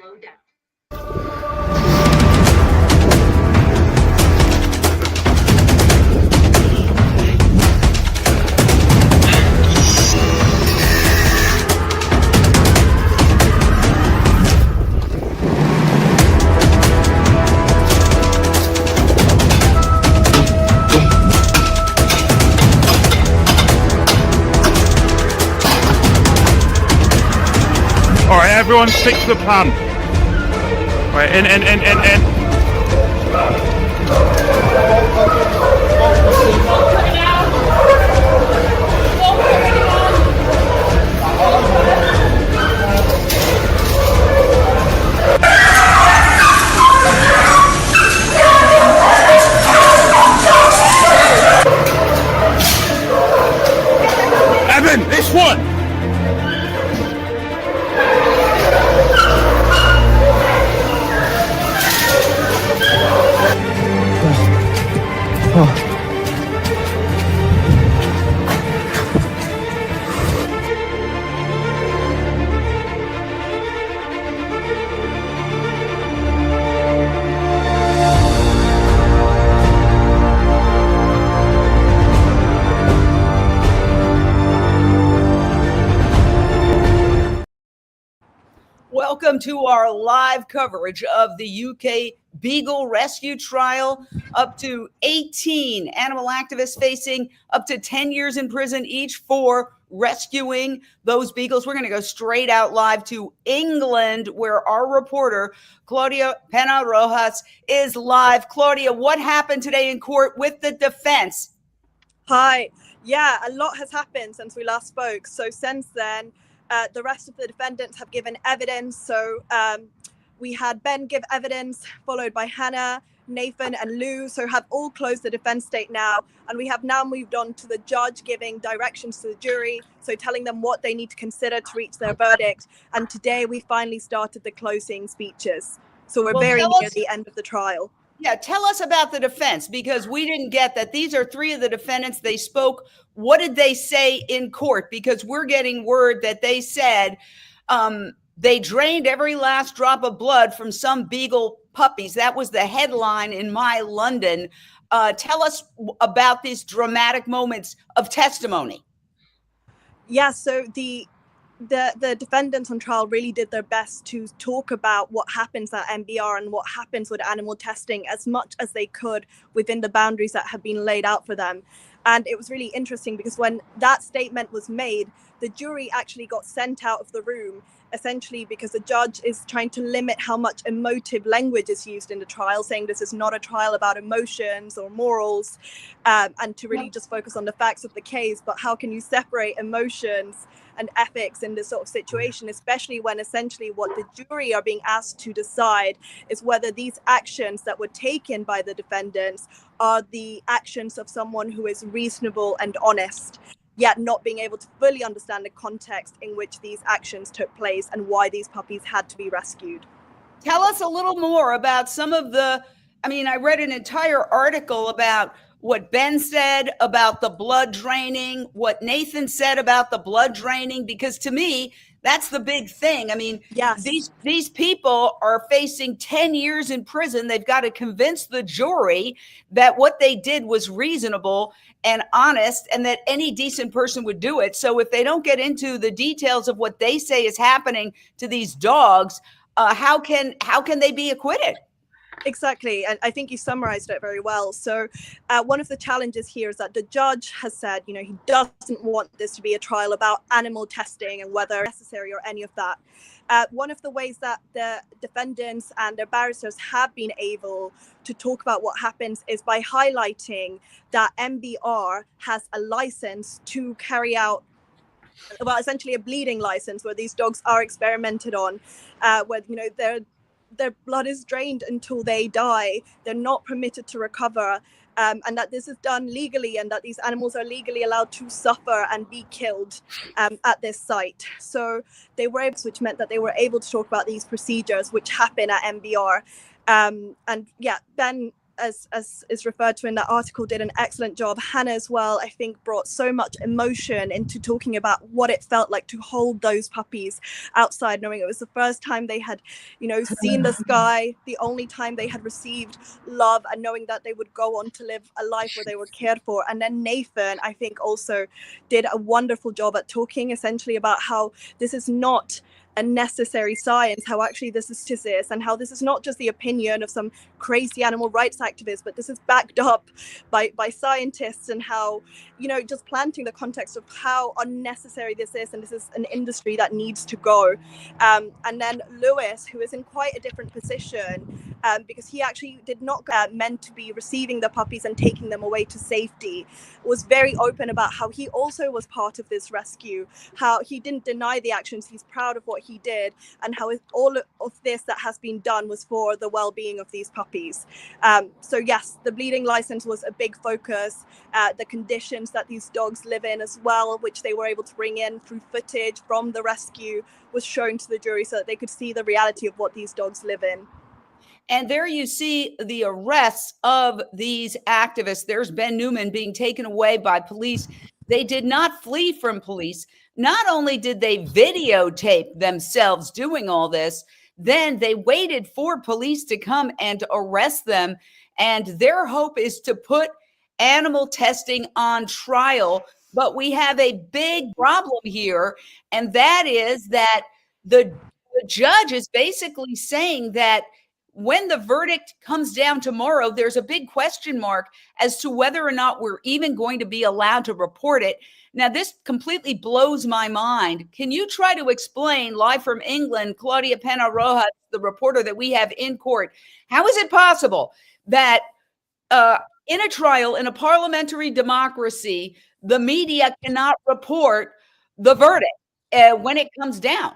Alright, everyone stick to the plan. Right, in. Evan, this one! Welcome to our live coverage of the UK Beagle rescue trial. Up to 18 animal activists facing up to 10 years in prison each for rescuing those beagles. We're going to go straight out live to England, where our reporter, Claudia Pena Rojas, is live. Claudia, what happened today in court with the defense? Hi. Yeah, a lot has happened since we last spoke. So since then, the rest of the defendants have given evidence. So we had Ben give evidence, followed by Hannah, Nathan and Lou, so have all closed the defense state now. And we have now moved on to the judge giving directions to the jury, so telling them what they need to consider to reach their verdict. And today we finally started the closing speeches. So we're very near the end of the trial. Yeah, tell us about the defense, because we didn't get that. These are three of the defendants. They spoke. What did they say in court? Because we're getting word that they said they drained every last drop of blood from some Beagle puppies. That was the headline in My London. Tell us about these dramatic moments of testimony. Yeah, so the defendants on trial really did their best to talk about what happens at MBR and what happens with animal testing as much as they could within the boundaries that have been laid out for them. And it was really interesting because when that statement was made, the jury actually got sent out of the room, essentially because the judge is trying to limit how much emotive language is used in the trial, saying this is not a trial about emotions or morals, and to really just focus on the facts of the case. But how can you separate emotions and ethics in this sort of situation, especially when essentially what the jury are being asked to decide is whether these actions that were taken by the defendants are the actions of someone who is reasonable and honest, yet not being able to fully understand the context in which these actions took place and why these puppies had to be rescued. Tell us a little more about some of I read an entire article about what Ben said about the blood draining, what Nathan said about the blood draining, because to me, that's the big thing. Yes. These people are facing 10 years in prison. They've got to convince the jury that what they did was reasonable and honest and that any decent person would do it. So if they don't get into the details of what they say is happening to these dogs, how can they be acquitted? Exactly. And I think you summarized it very well. So one of the challenges here is that the judge has said, he doesn't want this to be a trial about animal testing and whether necessary or any of that. One of the ways that the defendants and their barristers have been able to talk about what happens is by highlighting that MBR has a license to carry out, well, essentially a bleeding license where these dogs are experimented on, where, their blood is drained until they die. They're not permitted to recover, and that this is done legally and that these animals are legally allowed to suffer and be killed at this site. So they were able, which meant that they were able to talk about these procedures which happen at MBR. And yeah, Ben as is referred to in that article, did an excellent job. Hannah as well, I think, brought so much emotion into talking about what it felt like to hold those puppies outside, knowing it was the first time they had, seen the sky, the only time they had received love, and knowing that they would go on to live a life where they were cared for. And then Nathan, I think, also did a wonderful job at talking essentially about how this is not a necessary science, how actually this is statistic, and how this is not just the opinion of some crazy animal rights activists, but this is backed up by scientists, and how, just planting the context of how unnecessary this is, and this is an industry that needs to go. And then Lewis, who is in quite a different position, because he actually did not meant to be receiving the puppies and taking them away to safety, was very open about how he also was part of this rescue, how he didn't deny the actions, he's proud of what he did, and how all of this that has been done was for the well-being of these puppies. So yes, the bleeding license was a big focus. The conditions that these dogs live in as well, which they were able to bring in through footage from the rescue, was shown to the jury so that they could see the reality of what these dogs live in. And there you see the arrests of these activists. There's Ben Newman being taken away by police. They did not flee from police. Not only did they videotape themselves doing all this, then they waited for police to come and arrest them. And their hope is to put animal testing on trial. But we have a big problem here, and that is that the judge is basically saying that when the verdict comes down tomorrow, there's a big question mark as to whether or not we're even going to be allowed to report it. Now, this completely blows my mind. Can you try to explain, live from England, Claudia Pena Rojas, the reporter that we have in court, how is it possible that in a trial, in a parliamentary democracy, the media cannot report the verdict when it comes down?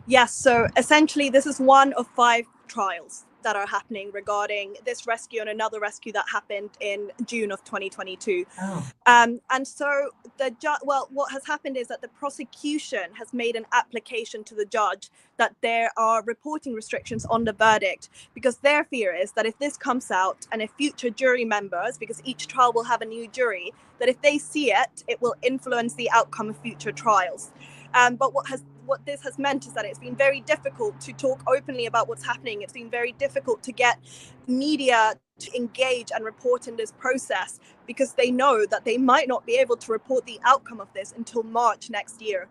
Yes, so essentially this is one of 5 trials that are happening regarding this rescue and another rescue that happened in June of 2022. Oh. And so what has happened is that the prosecution has made an application to the judge that there are reporting restrictions on the verdict, because their fear is that if this comes out and if future jury members, because each trial will have a new jury, that if they see it, it will influence the outcome of future trials. But what this has meant is that it's been very difficult to talk openly about what's happening. It's been very difficult to get media to engage and report in this process, because they know that they might not be able to report the outcome of this until March next year.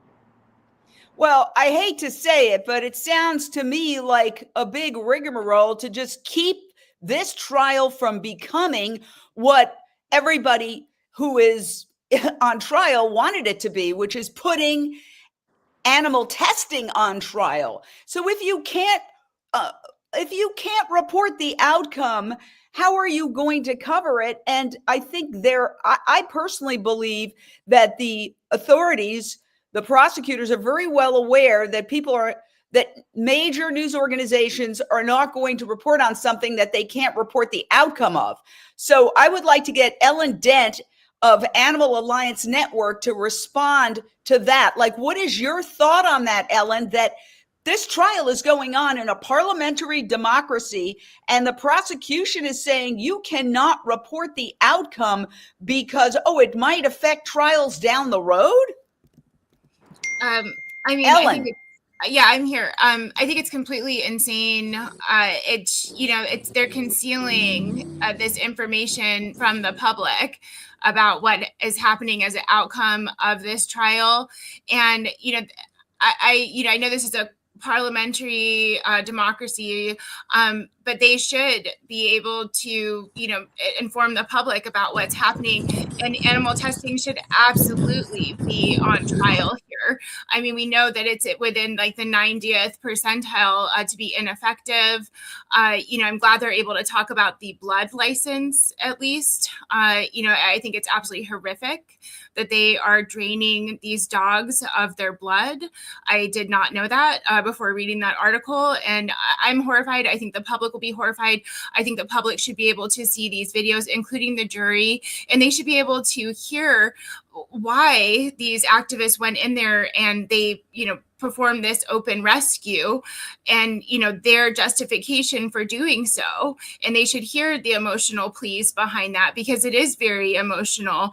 Well, I hate to say it, but it sounds to me like a big rigmarole to just keep this trial from becoming what everybody who is on trial wanted it to be, which is putting animal testing on trial. So if you can't report the outcome, how are you going to cover it? And I think I personally believe that the authorities, the prosecutors, are very well aware that that major news organizations are not going to report on something that they can't report the outcome of. So I would like to get Ellen Dent of Animal Alliance Network to respond to that. Like, what is your thought on that, Ellen, that this trial is going on in a parliamentary democracy and the prosecution is saying you cannot report the outcome because, it might affect trials down the road? Ellen. I'm here. I think it's completely insane. They're concealing this information from the public about what is happening as an outcome of this trial. And, I know this is a parliamentary democracy, but they should be able to, inform the public about what's happening. And animal testing should absolutely be on trial here. I mean, we know that it's within like the 90th percentile to be ineffective. I'm glad they're able to talk about the blood license at least. I think it's absolutely horrific that they are draining these dogs of their blood. I did not know that before reading that article, and I'm horrified. I think the public will be horrified. I think the public should be able to see these videos, including the jury, and they should be able to hear why these activists went in there and they, perform this open rescue and, their justification for doing so. And they should hear the emotional pleas behind that, because it is very emotional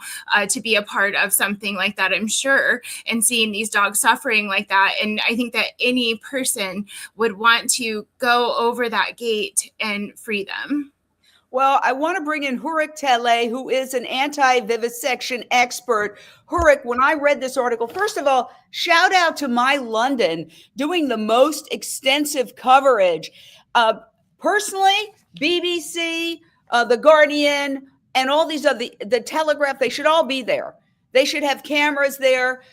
to be a part of something like that, I'm sure, and seeing these dogs suffering like that. And I think that any person would want to go over that gate and free them. Well, I want to bring in Hurik Tele, who is an anti-vivisection expert. Hurik, when I read this article, first of all, shout out to My London doing the most extensive coverage. Personally, BBC, The Guardian, and all these other, the Telegraph, they should all be there. They should have cameras there.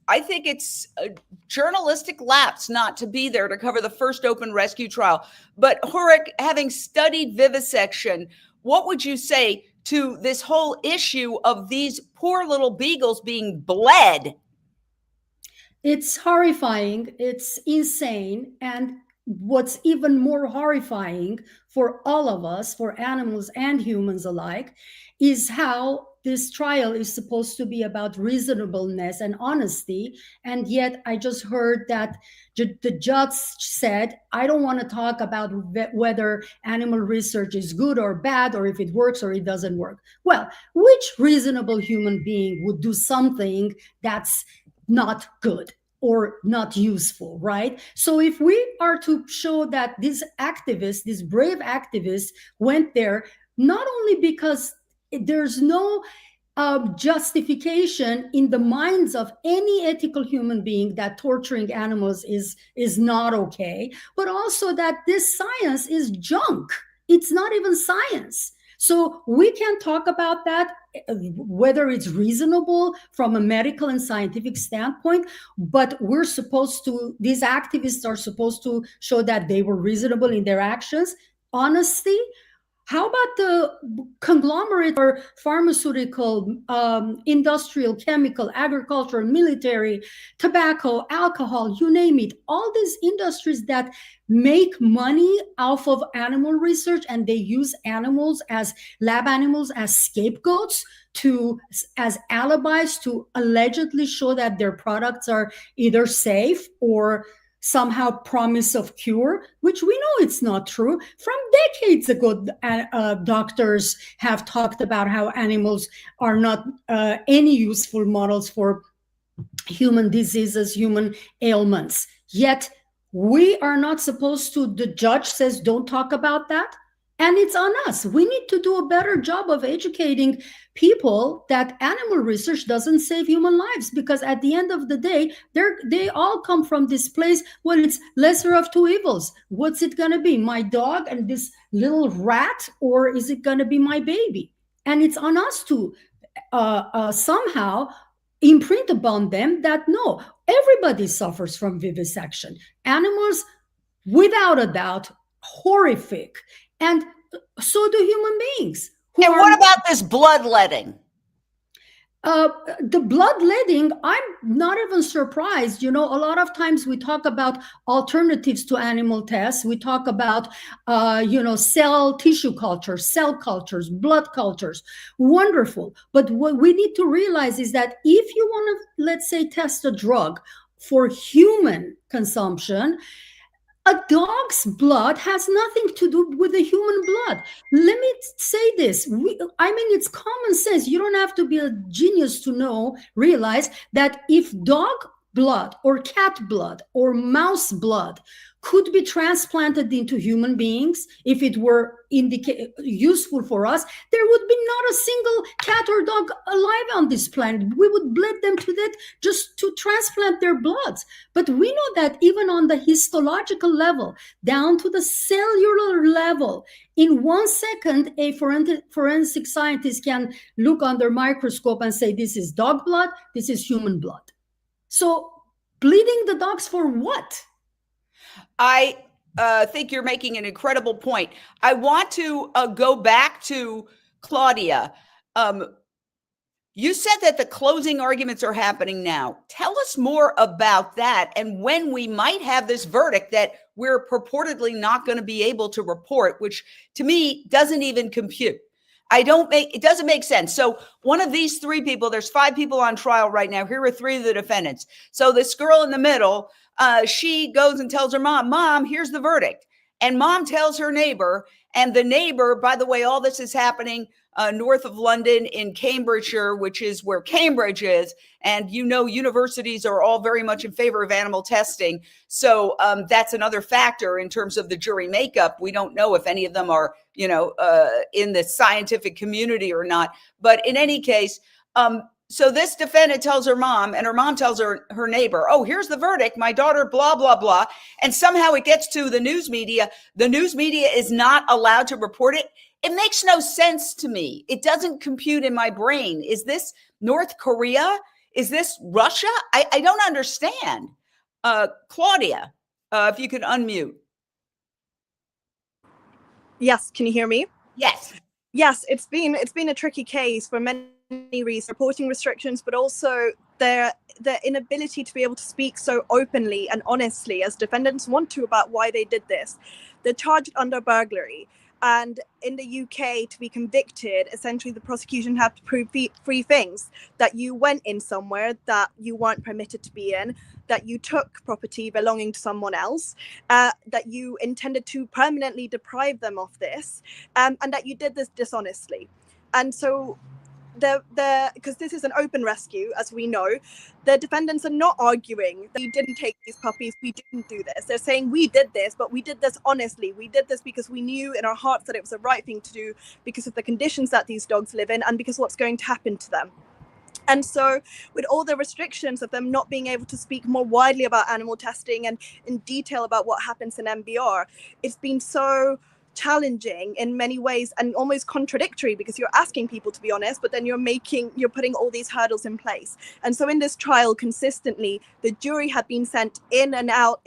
I think it's a journalistic lapse not to be there to cover the first open rescue trial. But Hurik, having studied vivisection, what would you say to this whole issue of these poor little beagles being bled? It's horrifying. It's insane. And what's even more horrifying for all of us, for animals and humans alike, is how this trial is supposed to be about reasonableness and honesty. And yet I just heard that the judge said, I don't want to talk about whether animal research is good or bad, or if it works or it doesn't work. Well, which reasonable human being would do something that's not good or not useful, right? So if we are to show that these activists, these brave activists went there, not only because there's no justification in the minds of any ethical human being that torturing animals is not okay, but also that this science is junk. It's not even science. So we can talk about that, whether it's reasonable from a medical and scientific standpoint, but these activists are supposed to show that they were reasonable in their actions. Honesty. How about the conglomerate or pharmaceutical, industrial, chemical, agricultural, military, tobacco, alcohol, you name it, all these industries that make money off of animal research, and they use animals as lab animals as scapegoats as alibis to allegedly show that their products are either safe or somehow promise of cure, which we know it's not true. From decades ago, doctors have talked about how animals are not any useful models for human diseases, human ailments. Yet we are not supposed to, the judge says, don't talk about that. And it's on us. We need to do a better job of educating people that animal research doesn't save human lives, because at the end of the day, they all come from this place where it's lesser of two evils. What's it going to be? My dog and this little rat, or is it going to be my baby? And it's on us to somehow imprint upon them that no, everybody suffers from vivisection. Animals, without a doubt, horrific. And so do human beings. And what about this bloodletting? The bloodletting, I'm not even surprised. A lot of times we talk about alternatives to animal tests. We talk about, cell tissue cultures, cell cultures, blood cultures. Wonderful. But what we need to realize is that if you want to, let's say, test a drug for human consumption, a dog's blood has nothing to do with the human blood. Let me say this. It's common sense. You don't have to be a genius to realize that if dog blood or cat blood or mouse blood could be transplanted into human beings, if it were useful for us, there would be not a single cat or dog alive on this planet. We would bleed them to death just to transplant their bloods. But we know that even on the histological level, down to the cellular level, in 1 second, a forensic scientist can look under microscope and say, this is dog blood, this is human blood. So bleeding the dogs for what? I think you're making an incredible point. I want to go back to Claudia. You said that the closing arguments are happening now. Tell us more about that and when we might have this verdict that we're purportedly not going to be able to report, which to me doesn't even compute. It doesn't make sense. So one of these three people, there's 5 people on trial right now. Here are 3 of the defendants. So this girl in the middle, she goes and tells her mom, here's the verdict. And mom tells her neighbor, and the neighbor, by the way, all this is happening north of London in Cambridgeshire, which is where Cambridge is. And universities are all very much in favor of animal testing. So that's another factor in terms of the jury makeup. We don't know if any of them are, in the scientific community or not. But in any case, so this defendant tells her mom, and her mom tells her neighbor, oh, here's the verdict. My daughter, blah, blah, blah. And somehow it gets to the news media. The news media is not allowed to report it. It makes no sense to me. It doesn't compute in my brain. Is this North Korea? Is this Russia? I don't understand. Claudia, if you could unmute. Yes, can you hear me? Yes. Yes, it's been a tricky case for many reasons, reporting restrictions, but also their inability to be able to speak so openly and honestly as defendants want to about why they did this. They're charged under burglary. And in the UK, to be convicted, essentially the prosecution had to prove 3 things: that you went in somewhere that you weren't permitted to be in, that you took property belonging to someone else, that you intended to permanently deprive them of this, and that you did this dishonestly. And so because this is an open rescue, as we know, the defendants are not arguing that we didn't take these puppies, we didn't do this. They're saying we did this, but we did this honestly. We did this because we knew in our hearts that it was the right thing to do, because of the conditions that these dogs live in and because what's going to happen to them. And so with all the restrictions of them not being able to speak more widely about animal testing and in detail about what happens in MBR, it's been so challenging in many ways and almost contradictory, because you're asking people to be honest, but then you're putting all these hurdles in place. And so in this trial, consistently the jury had been sent in and out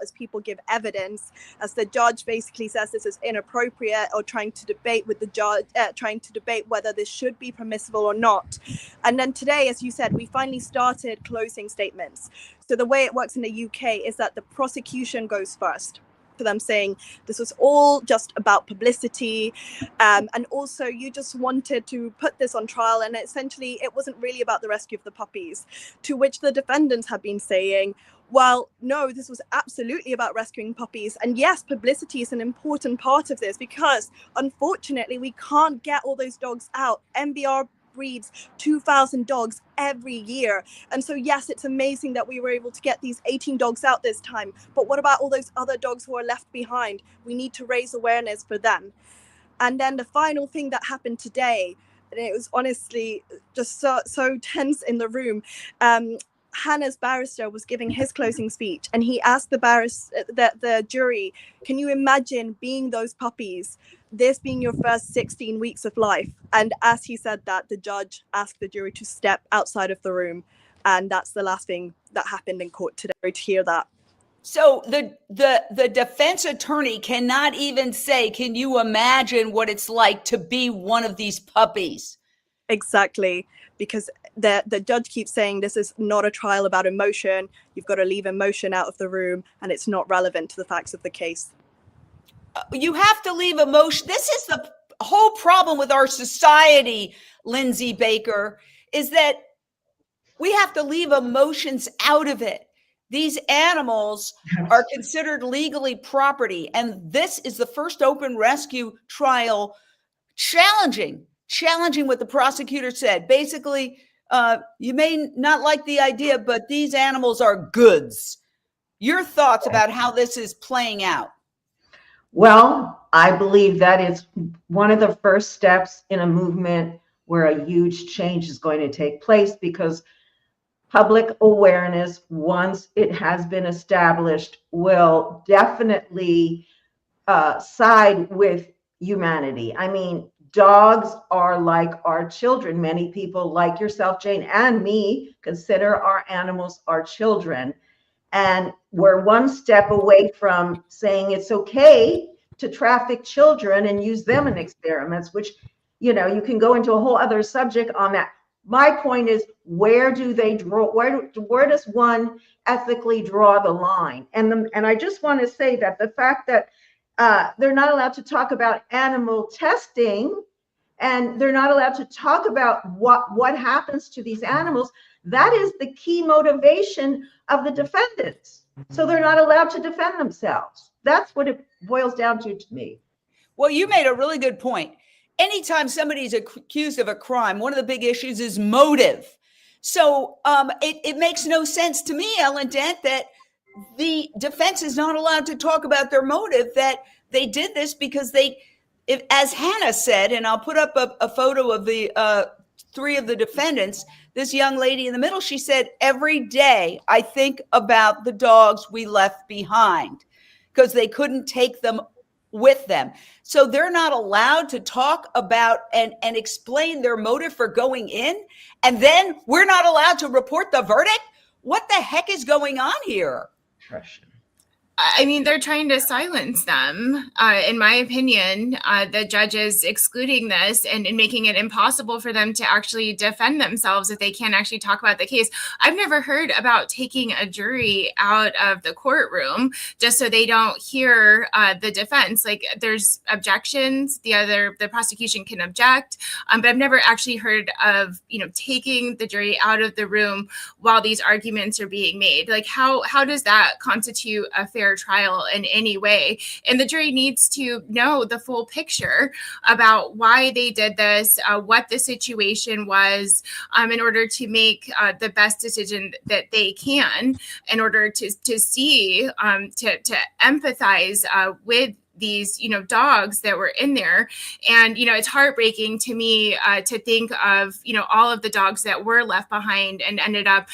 as people give evidence, as the judge basically says this is inappropriate, or trying to debate with the judge, trying to debate whether this should be permissible or not. And then today, as you said, we finally started closing statements. So the way it works in the UK is that the prosecution goes first, to them saying this was all just about publicity, and also you just wanted to put this on trial, and essentially it wasn't really about the rescue of the puppies. To which the defendants have been saying, well, no, this was absolutely about rescuing puppies. And yes, publicity is an important part of this, because unfortunately we can't get all those dogs out. MBR breeds 2,000 dogs every year. And so, yes, it's amazing that we were able to get these 18 dogs out this time. But what about all those other dogs who are left behind? We need to raise awareness for them. And then the final thing that happened today, and it was honestly just so tense in the room. Hannah's barrister was giving his closing speech, and he asked the jury, can you imagine being those puppies, this being your first 16 weeks of life? And as he said that, the judge asked the jury to step outside of the room. And that's the last thing that happened in court today, to hear that. So the defense attorney cannot even say, can you imagine what it's like to be one of these puppies? Exactly, because the judge keeps saying this is not a trial about emotion. You've got to leave emotion out of the room, and it's not relevant to the facts of the case. You have to leave emotion. This is the whole problem with our society, Lindsay Baker, is that we have to leave emotions out of it. These animals are considered legally property, and this is the first open rescue trial challenging what the prosecutor said. Basically, you may not like the idea, but these animals are goods. Your thoughts about how this is playing out? Well, I believe that is one of the first steps in a movement where a huge change is going to take place, because public awareness, once it has been established, will definitely side with humanity. I mean, dogs are like our children. Many people like yourself, Jane, and me consider our animals our children. And we're one step away from saying it's okay to traffic children and use them in experiments, which, you know, you can go into a whole other subject on that. My point is, where do they draw? Where does one ethically draw the line? And I just want to say that the fact that they're not allowed to talk about animal testing and they're not allowed to talk about what happens to these animals. That is the key motivation of the defendants. So they're not allowed to defend themselves. That's what it boils down to me. Well, you made a really good point. Anytime somebody's accused of a crime, one of the big issues is motive. So it makes no sense to me, Ellen Dent, that the defense is not allowed to talk about their motive, that they did this because as Hannah said, and I'll put up a photo of the three of the defendants, this young lady in the middle, she said, every day I think about the dogs we left behind because they couldn't take them with them. So they're not allowed to talk about and explain their motive for going in. And then we're not allowed to report the verdict. What the heck is going on here? I mean, they're trying to silence them. In my opinion, the judges excluding this and making it impossible for them to actually defend themselves if they can't actually talk about the case. I've never heard about taking a jury out of the courtroom just so they don't hear the defense. Like, there's objections, the prosecution can object, but I've never actually heard of, taking the jury out of the room while these arguments are being made. Like, how does that constitute a fair trial in any way? And the jury needs to know the full picture about why they did this, what the situation was, in order to make the best decision that they can, in order to see, to empathize with these, dogs that were in there. And, it's heartbreaking to me to think of, all of the dogs that were left behind and ended up,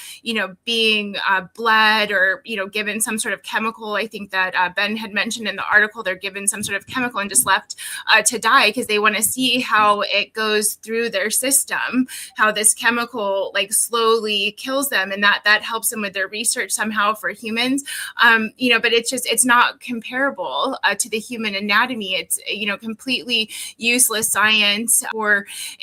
being bled or, given some sort of chemical. I think that Ben had mentioned in the article, they're given some sort of chemical and just left to die because they want to see how it goes through their system, how this chemical slowly kills them. And that helps them with their research somehow for humans. But it's not comparable to the human anatomy. It's, completely useless science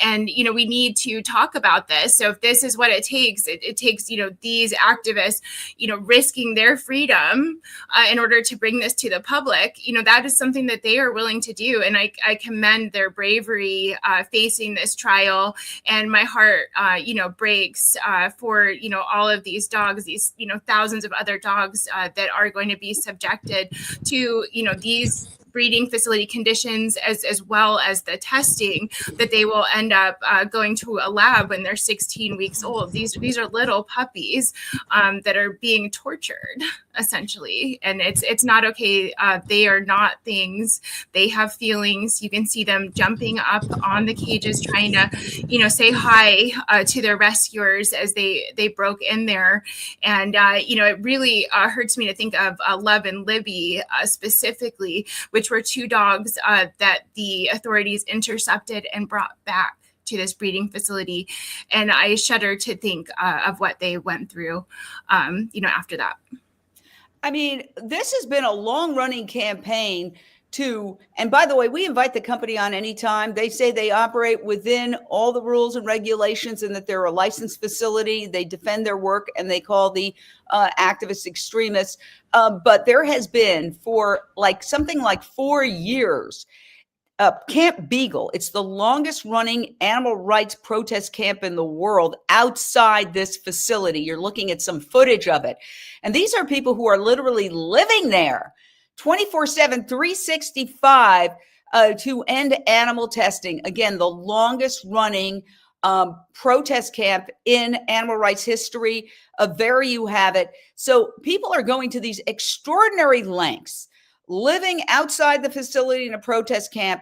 and we need to talk about this. So if this is what it takes, it takes, these activists, risking their freedom in order to bring this to the public, that is something that they are willing to do. And I commend their bravery facing this trial. And my heart, breaks for, all of these dogs, these, thousands of other dogs that are going to be subjected to, these breeding facility conditions as well as the testing that they will end up going to a lab when they're 16 weeks old. These are little puppies that are being tortured essentially, and it's not okay. They are not things. They have feelings. You can see them jumping up on the cages, trying to say hi to their rescuers as they broke in there. And it really hurts me to think of Love and Libby specifically, which were two dogs that the authorities intercepted and brought back to this breeding facility. And I shudder to think of what they went through, after that. I mean, this has been a long-running campaign and by the way, we invite the company on anytime. They say they operate within all the rules and regulations and that they're a licensed facility. They defend their work and they call the activists extremists. But there has been for something like 4 years, Camp Beagle. It's the longest running animal rights protest camp in the world outside this facility. You're looking at some footage of it. And these are people who are literally living there 24/7, 365 to end animal testing. Again, the longest running protest camp in animal rights history. There you have it. So people are going to these extraordinary lengths, living outside the facility in a protest camp,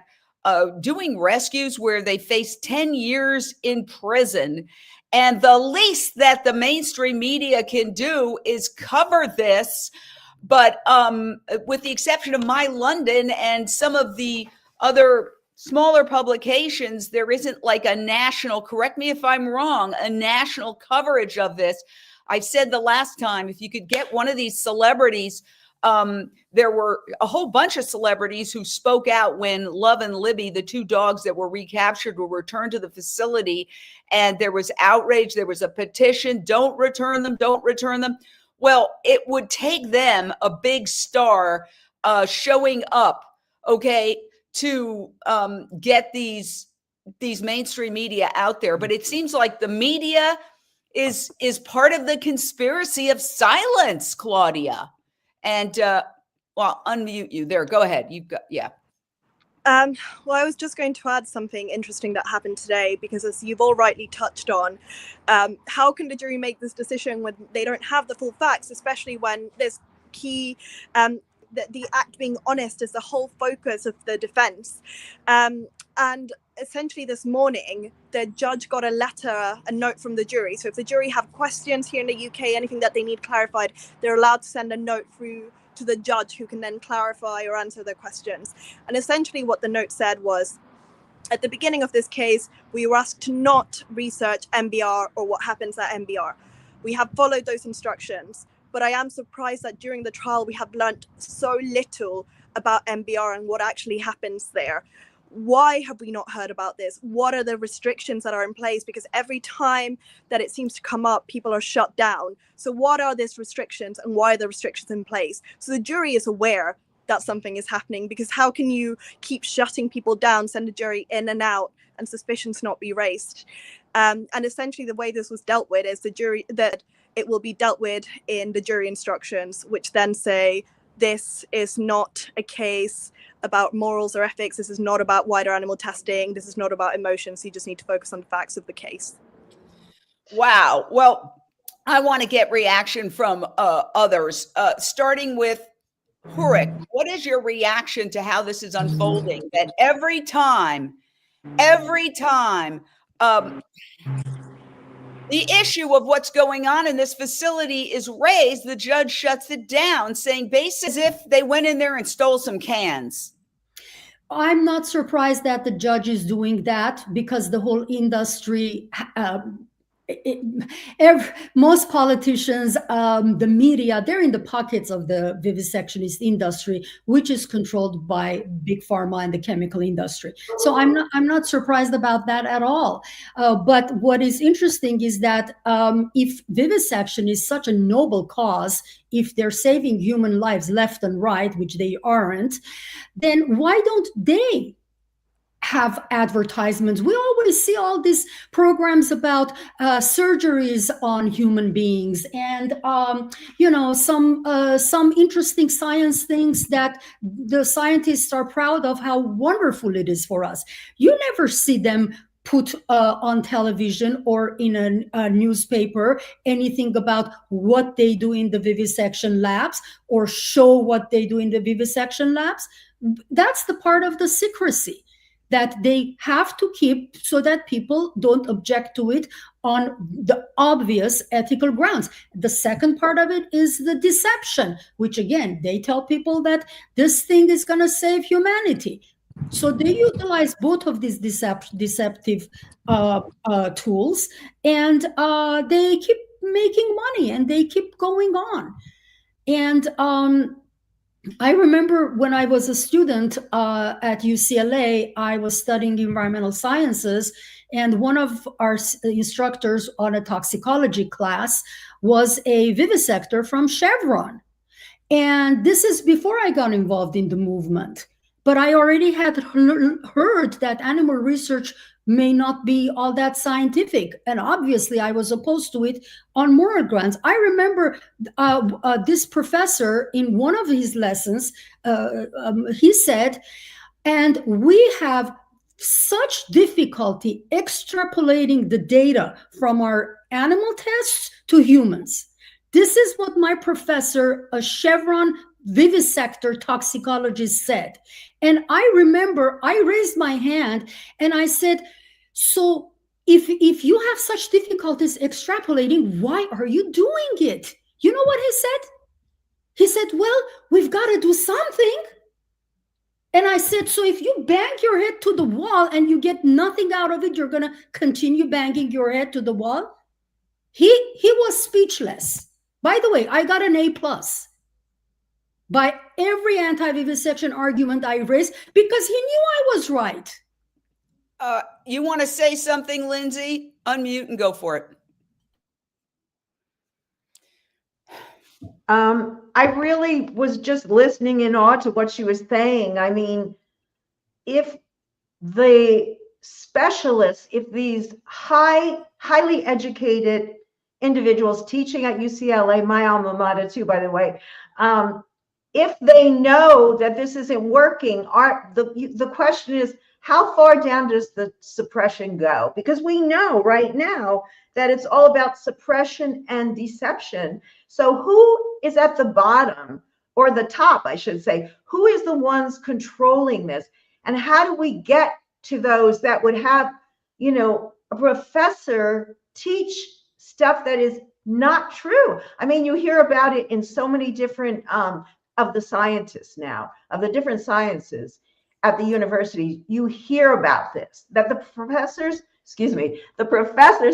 doing rescues where they face 10 years in prison. And the least that the mainstream media can do is cover this. But with the exception of My London and some of the other smaller publications, there isn't a national, correct me if I'm wrong, a national coverage of this. I said the last time, if you could get one of these celebrities, there were a whole bunch of celebrities who spoke out when Love and Libby, the two dogs that were recaptured, were returned to the facility. And there was outrage. There was a petition. Don't return them. Don't return them. Well, it would take them a big star showing up, okay, to get these these mainstream media out there, but it seems like the media is part of the conspiracy of silence, Claudia. And well, unmute you there. Go ahead. You've got, yeah. Well, I was just going to add something interesting that happened today, because as you've all rightly touched on, how can the jury make this decision when they don't have the full facts, especially when there's key, the act being honest is the whole focus of the defense. And essentially this morning, the judge got a note from the jury. So if the jury have questions here in the UK, anything that they need clarified, they're allowed to send a note through to the judge, who can then clarify or answer their questions. And essentially what the note said was, at the beginning of this case, we were asked to not research MBR or what happens at MBR. We have followed those instructions, but I am surprised that during the trial we have learnt so little about MBR and what actually happens there. Why have we not heard about this? What are the restrictions that are in place? Because every time that it seems to come up, people are shut down. So what are these restrictions, and why are the restrictions in place? So the jury is aware that something is happening, because how can you keep shutting people down, send a jury in and out, and suspicions not be raised? And essentially the way this was dealt with is that it will be dealt with in the jury instructions, which then say, this is not a case about morals or ethics. This is not about wider animal testing. This is not about emotions. You just need to focus on the facts of the case. Wow. Well, I want to get reaction from others, starting with Hurik. What is your reaction to how this is unfolding? That every time, the issue of what's going on in this facility is raised, the judge shuts it down, saying basically as if they went in there and stole some cans. I'm not surprised that the judge is doing that, because the whole industry, most politicians, the media, they're in the pockets of the vivisectionist industry, which is controlled by big pharma and the chemical industry. So I'm not surprised about that at all. But what is interesting is that if vivisection is such a noble cause, if they're saving human lives left and right, which they aren't, then why don't they have advertisements? We always see all these programs about surgeries on human beings, and some interesting science things that the scientists are proud of, how wonderful it is for us. You never see them put on television or in a newspaper anything about what they do in the vivisection labs, or show what they do in the vivisection labs. That's the part of the secrecy that they have to keep, so that people don't object to it on the obvious ethical grounds. The second part of it is the deception, which again, they tell people that this thing is going to save humanity. So they utilize both of these deceptive tools, and they keep making money, and they keep going on. And I remember when I was a student at UCLA, I was studying environmental sciences, and one of our instructors on a toxicology class was a vivisector from Chevron. And this is before I got involved in the movement. But I already had heard that animal research may not be all that scientific. And obviously I was opposed to it on moral grounds. I remember this professor in one of his lessons, he said, and we have such difficulty extrapolating the data from our animal tests to humans. This is what my professor, a Chevron vivisector toxicologist, said. And I remember I raised my hand and I said, so if you have such difficulties extrapolating, why are you doing it? You know what he said? He said, well, we've got to do something. And I said, so if you bang your head to the wall and you get nothing out of it, you're going to continue banging your head to the wall? He was speechless. By the way, I got an A+ by every anti-vivisection argument I raised, because he knew I was right. You want to say something, Lindsay? Unmute and go for it. I really was just listening in awe to what she was saying. I mean, if the specialists, if these highly educated individuals teaching at UCLA, my alma mater too, by the way, if they know that this isn't working, the question is, how far down does the suppression go? Because we know right now that it's all about suppression and deception. So who is at the bottom, or the top, I should say? Who is the ones controlling this? And how do we get to those that would have, a professor teach stuff that is not true? I mean, you hear about it in so many different of the scientists now, of the different sciences at the university. You hear about this, that the professors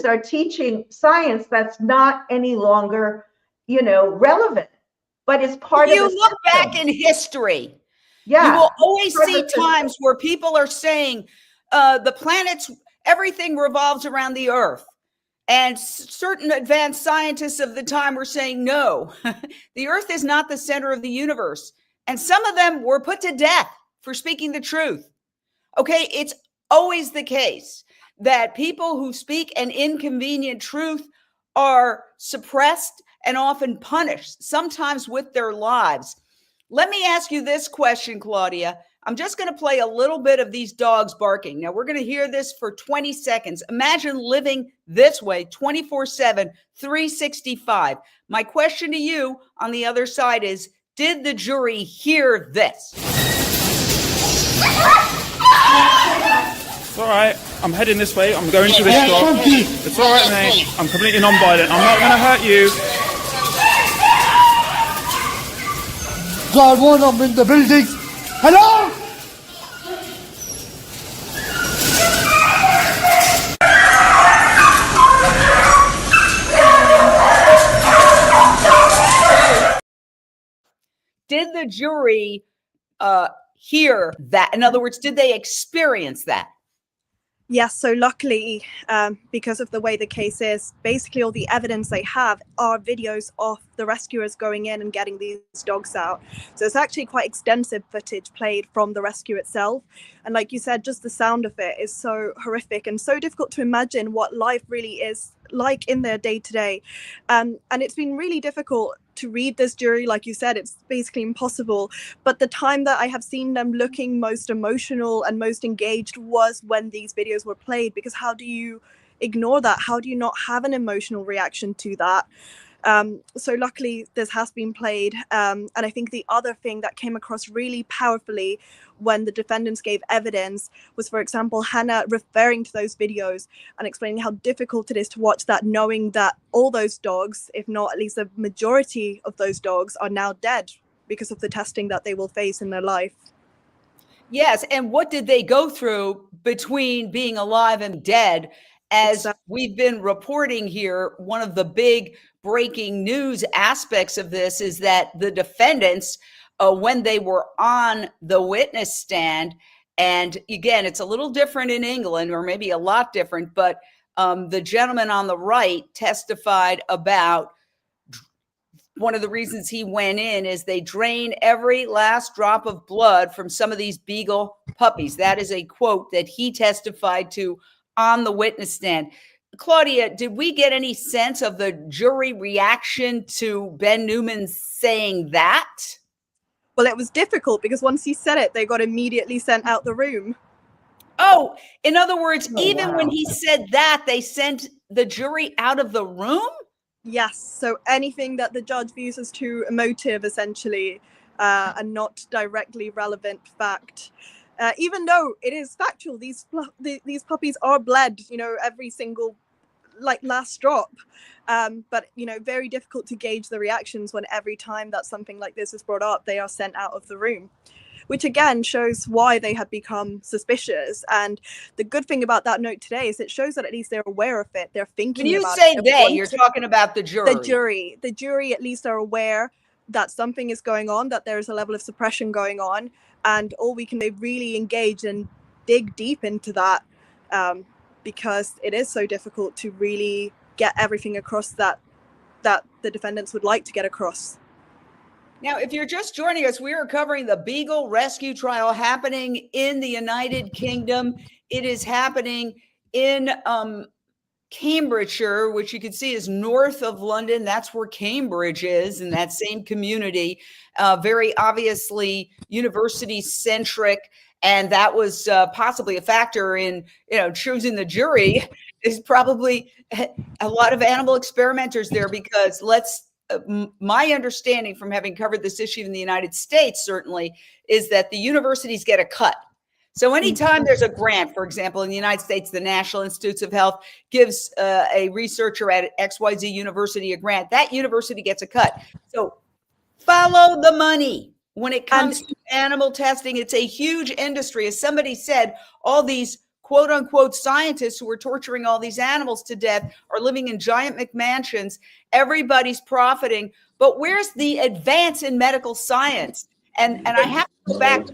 are teaching science that's not any longer, relevant, but it's part of the You look system. back in history. Yeah. You will always see times where people are saying the planets, everything revolves around the Earth. And certain advanced scientists of the time were saying, no, the Earth is not the center of the universe. And some of them were put to death for speaking the truth. Okay, it's always the case that people who speak an inconvenient truth are suppressed and often punished, sometimes with their lives. Let me ask you this question, Claudia. I'm just going to play a little bit of these dogs barking. Now, we're going to hear this for 20 seconds. Imagine living this way 24/7, 365. My question to you on the other side is, did the jury hear this? It's all right. I'm heading this way. I'm going to this dog. It's all right, mate. I'm completely non-violent. I'm not going to hurt you. God, one of them in the building. Hello? Did the jury hear that? In other words, did they experience that? Yes, so luckily, because of the way the case is, basically all the evidence they have are videos of the rescuers going in and getting these dogs out. So it's actually quite extensive footage played from the rescue itself. And like you said, just the sound of it is so horrific and so difficult to imagine what life really is like in their day to day. And it's been really difficult to read this jury. Like you said, it's basically impossible. But the time that I have seen them looking most emotional and most engaged was when these videos were played, because how do you ignore that? How do you not have an emotional reaction to that? So luckily this has been played. And I think the other thing that came across really powerfully when the defendants gave evidence was, for example, Hannah referring to those videos and explaining how difficult it is to watch that, knowing that all those dogs, if not at least the majority of those dogs, are now dead because of the testing that they will face in their life. Yes. And what did they go through between being alive and dead? As we've been reporting here, one of the big breaking news aspects of this is that the defendants, when they were on the witness stand, and again, it's a little different in England, or maybe a lot different, but the gentleman on the right testified about one of the reasons he went in is they drain every last drop of blood from some of these Beagle puppies. That is a quote that he testified to on the witness stand. Claudia, did we get any sense of the jury reaction to Ben Newman saying that? Well, it was difficult because once he said it, they got immediately sent out the room. Oh, in other words, even when he said that, they sent the jury out of the room? Yes. So anything that the judge views as too emotive, essentially, and not directly relevant fact. Even though it is factual, these puppies are bled, every single last drop. But, very difficult to gauge the reactions when every time that something like this is brought up, they are sent out of the room, which again shows why they have become suspicious. And the good thing about that note today is it shows that at least they're aware of it. They're thinking about it. When you say they, you're talking about the jury. The jury at least are aware that something is going on, that there is a level of suppression going on. And all we can do, really engage and dig deep into that, because it is so difficult to really get everything across that the defendants would like to get across. Now, if you're just joining us, we are covering the Beagle rescue trial happening in the United Kingdom. It is happening in Cambridgeshire, which you can see is north of London. That's where Cambridge is, in that same community. Very obviously university-centric, and that was possibly a factor in choosing the jury. Is probably a lot of animal experimenters there, because my understanding from having covered this issue in the United States certainly is that the universities get a cut. So anytime there's a grant, for example, in the United States, the National Institutes of Health gives a researcher at XYZ university a grant, that university gets a cut. So follow the money. When it comes to animal testing, it's a huge industry. As somebody said, all these quote unquote scientists who are torturing all these animals to death are living in giant McMansions. Everybody's profiting. But where's the advance in medical science? And I have to go back.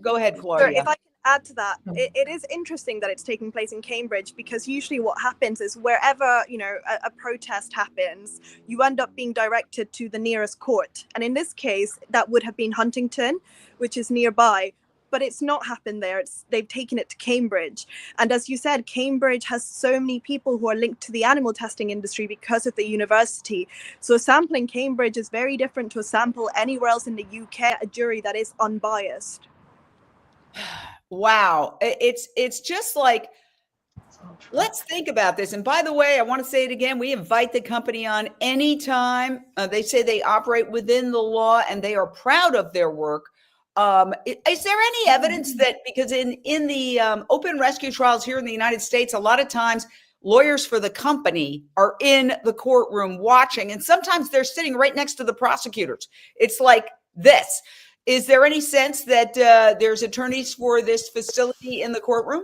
Go ahead, Flora. So if I can add to that, it is interesting that it's taking place in Cambridge, because usually what happens is wherever a protest happens, you end up being directed to the nearest court. And in this case, that would have been Huntington, which is nearby. But it's not happened there. They've taken it to Cambridge. And as you said, Cambridge has so many people who are linked to the animal testing industry because of the university. So a sample in Cambridge is very different to a sample anywhere else in the UK, a jury that is unbiased. Wow. It's just like, let's think about this. And by the way, I want to say it again. We invite the company on anytime. They say they operate within the law and they are proud of their work. Is there any evidence that, because in the open rescue trials here in the United States, a lot of times lawyers for the company are in the courtroom watching, and sometimes they're sitting right next to the prosecutors. It's like this. Is there any sense that there's attorneys for this facility in the courtroom?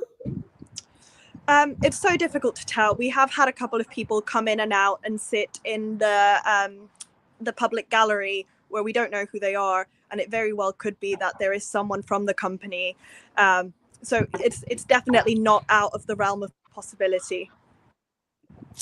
It's so difficult to tell. We have had a couple of people come in and out and sit in the public gallery where we don't know who they are. And it very well could be that there is someone from the company. So it's definitely not out of the realm of possibility.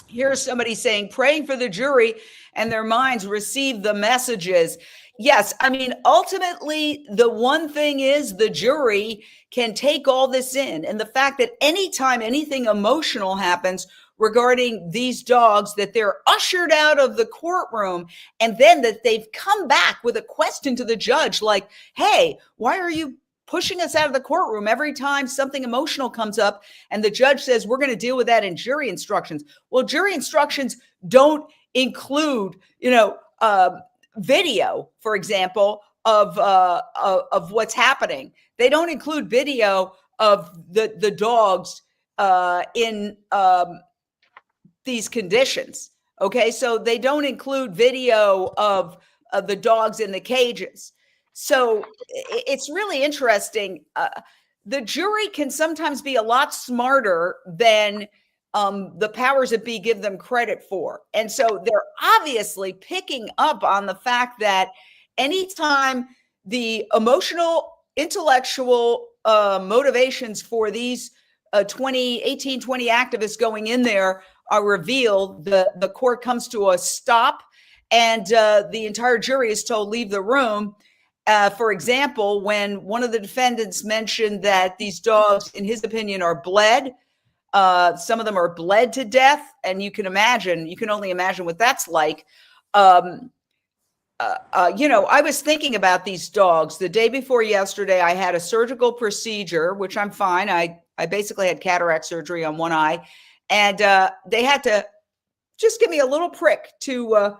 Here's somebody saying, praying for the jury and their minds receive the messages. Yes, I mean, ultimately, the one thing is the jury can take all this in. And the fact that anytime anything emotional happens regarding these dogs, that they're ushered out of the courtroom, and then that they've come back with a question to the judge like, hey, why are you pushing us out of the courtroom every time something emotional comes up? And the judge says, we're going to deal with that in jury instructions. Well, jury instructions don't include, video, for example, of what's happening. They don't include video of the dogs in these conditions. Okay, so they don't include video of the dogs in the cages. So it's really interesting. The jury can sometimes be a lot smarter than the powers that be give them credit for. And so they're obviously picking up on the fact that anytime the emotional, intellectual motivations for these 20 activists going in there are revealed, the court comes to a stop, and the entire jury is told leave the room. For example, when one of the defendants mentioned that these dogs, in his opinion, are bled, some of them are bled to death, and you can only imagine what that's like. I was thinking about these dogs. The day before yesterday, I had a surgical procedure, which I'm fine. I basically had cataract surgery on one eye, and they had to just give me a little prick to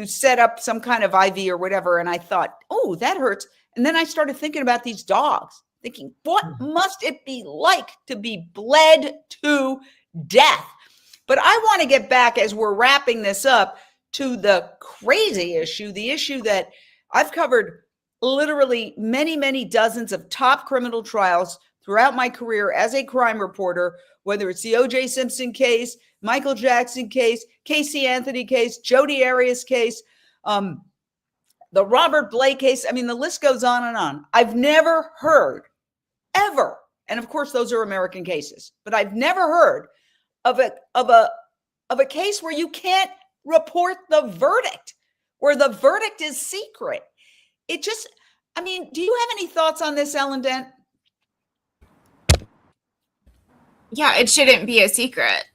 set up some kind of IV or whatever. And I thought, oh, that hurts. And then I started thinking about these dogs, thinking, what must it be like to be bled to death? But I want to get back, as we're wrapping this up, to the crazy issue, the issue that I've covered literally many, many dozens of top criminal trials throughout my career as a crime reporter, whether it's the O.J. Simpson case, Michael Jackson case, Casey Anthony case, Jodi Arias case, the Robert Blake case. I mean, the list goes on and on. I've never heard, ever, and of course those are American cases, but I've never heard of a case where you can't report the verdict, where the verdict is secret. It just, I mean, do you have any thoughts on this, Ellen Dent? Yeah, it shouldn't be a secret.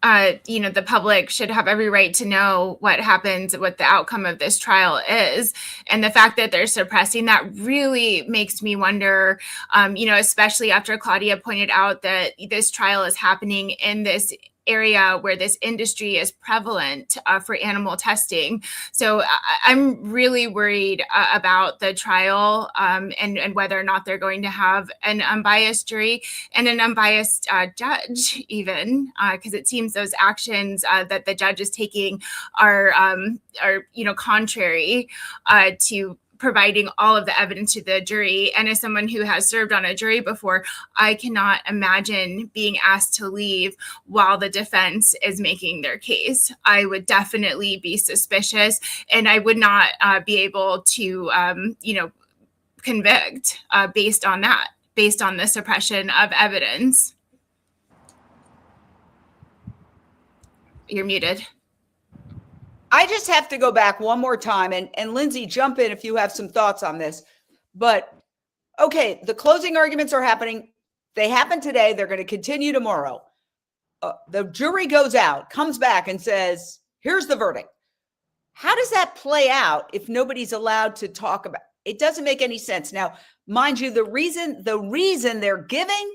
The public should have every right to know what happens, what the outcome of this trial is. And the fact that they're suppressing that really makes me wonder, especially after Claudia pointed out that this trial is happening in this area where this industry is prevalent for animal testing. So I'm really worried about the trial and whether or not they're going to have an unbiased jury and an unbiased judge even, because it seems those actions that the judge is taking are contrary to providing all of the evidence to the jury. And as someone who has served on a jury before, I cannot imagine being asked to leave while the defense is making their case. I would definitely be suspicious, and I would not be able to, convict based on that, based on the suppression of evidence. You're muted. I just have to go back one more time, and Lindsay, jump in if you have some thoughts on this. But okay, the closing arguments are happening. They happen today. They're going to continue tomorrow. The jury goes out, comes back and says, here's the verdict. How does that play out if nobody's allowed to talk about it? It doesn't make any sense. Now, mind you, the reason they're giving,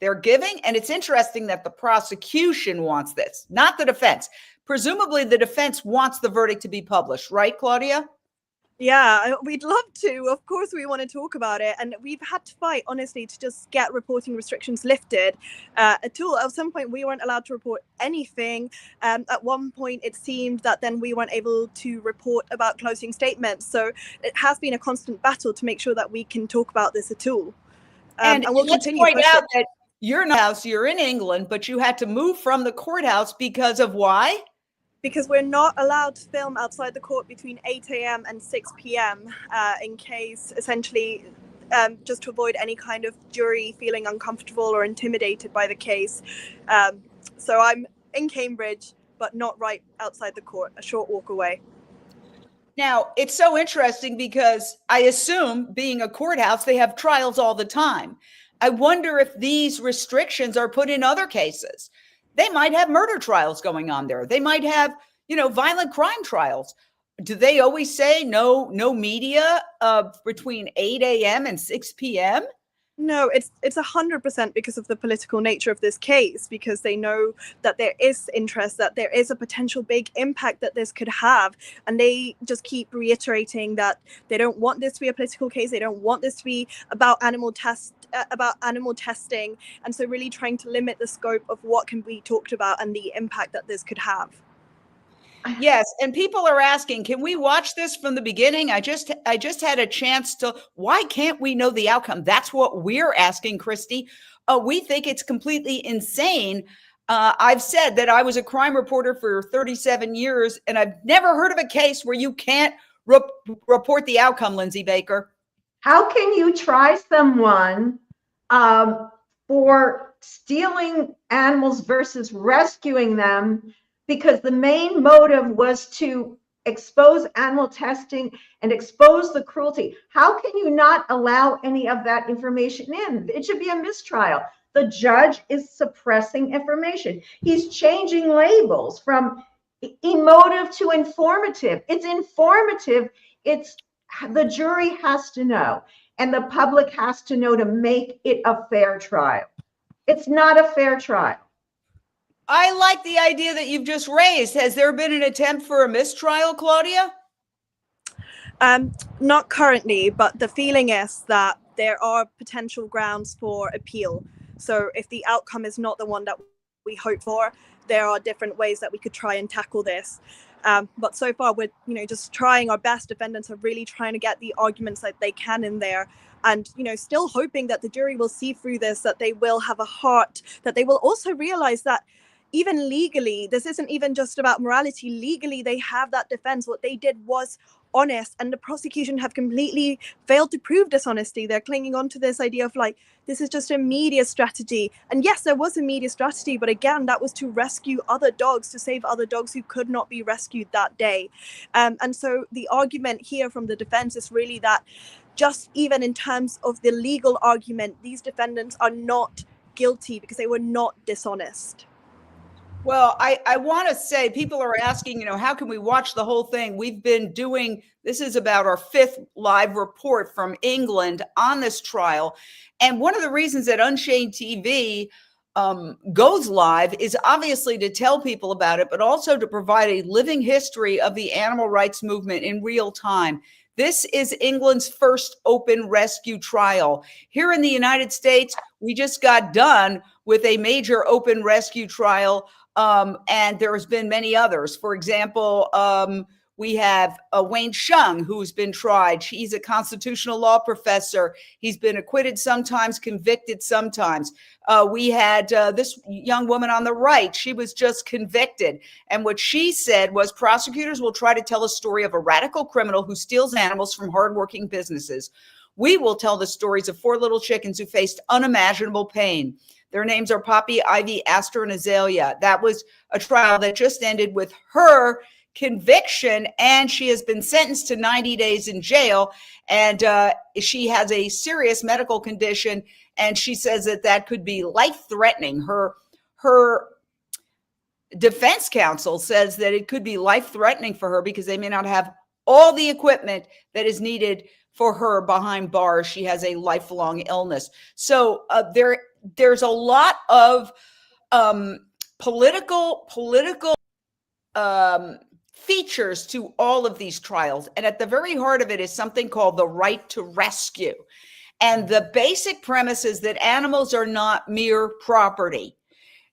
and it's interesting that the prosecution wants this, not the defense. Presumably the defense wants the verdict to be published, right, Claudia? Yeah, we'd love to. Of course, we want to talk about it. And we've had to fight, honestly, to just get reporting restrictions lifted at all. At some point, we weren't allowed to report anything. At one point, it seemed that then we weren't able to report about closing statements. So it has been a constant battle to make sure that we can talk about this at all. And we'll let's continue point pushing. out that you're in England, but you had to move from the courthouse because of why? Because we're not allowed to film outside the court between 8 a.m. and 6 p.m. In case, essentially, just to avoid any kind of jury feeling uncomfortable or intimidated by the case. So I'm in Cambridge, but not right outside the court, a short walk away. Now, it's so interesting because I assume, being a courthouse, they have trials all the time. I wonder if these restrictions are put in other cases. They might have murder trials going on there. They might have, violent crime trials. Do they always say no media between 8 a.m. and 6 p.m.? No, it's 100% because of the political nature of this case, because they know that there is interest, that there is a potential big impact that this could have. And they just keep reiterating that they don't want this to be a political case. They don't want this to be about animal testing. And so really trying to limit the scope of what can be talked about and the impact that this could have. Yes, and people are asking, can we watch this from the beginning? I just had a chance to. Why can't we know the outcome? That's what we're asking, Christy. We think it's completely insane. I've said that I was a crime reporter for 37 years, and I've never heard of a case where you can't report the outcome, Lindsay Baker. How can you try someone for stealing animals versus rescuing them? Because the main motive was to expose animal testing and expose the cruelty. How can you not allow any of that information in? It should be a mistrial. The judge is suppressing information. He's changing labels from emotive to informative. It's informative. It's the jury has to know, and the public has to know to make it a fair trial. It's not a fair trial. I like the idea that you've just raised. Has there been an attempt for a mistrial, Claudia? Not currently, but the feeling is that there are potential grounds for appeal. So if the outcome is not the one that we hope for, there are different ways that we could try and tackle this. But so far, we're just trying our best. Defendants are really trying to get the arguments that they can in there. And, still hoping that the jury will see through this, that they will have a heart, that they will also realize that even legally, this isn't even just about morality. Legally, they have that defense. What they did was honest, and the prosecution have completely failed to prove dishonesty. They're clinging on to this idea of like, this is just a media strategy. And yes, there was a media strategy, but again, that was to rescue other dogs, to save other dogs who could not be rescued that day. And so the argument here from the defense is really that just even in terms of the legal argument, these defendants are not guilty because they were not dishonest. Well, I want to say, people are asking, how can we watch the whole thing? We've been doing, this is about our 5th live report from England on this trial. And one of the reasons that Unchained TV goes live is obviously to tell people about it, but also to provide a living history of the animal rights movement in real time. This is England's first open rescue trial. Here in the United States, we just got done with a major open rescue trial. And there has been many others. For example, we have Wayne Shung, who's been tried. He's a constitutional law professor. He's been acquitted sometimes, convicted sometimes. We had this young woman on the right. She was just convicted. And what she said was, prosecutors will try to tell a story of a radical criminal who steals animals from hardworking businesses. We will tell the stories of 4 little chickens who faced unimaginable pain. Their names are Poppy, Ivy, Aster, and Azalea. That was a trial that just ended with her conviction, and she has been sentenced to 90 days in jail. And she has a serious medical condition, and she says that could be life-threatening. Her defense counsel says that it could be life-threatening for her because they may not have all the equipment that is needed for her behind bars. She has a lifelong illness. So there's a lot of political features to all of these trials. And at the very heart of it is something called the right to rescue. And the basic premise is that animals are not mere property.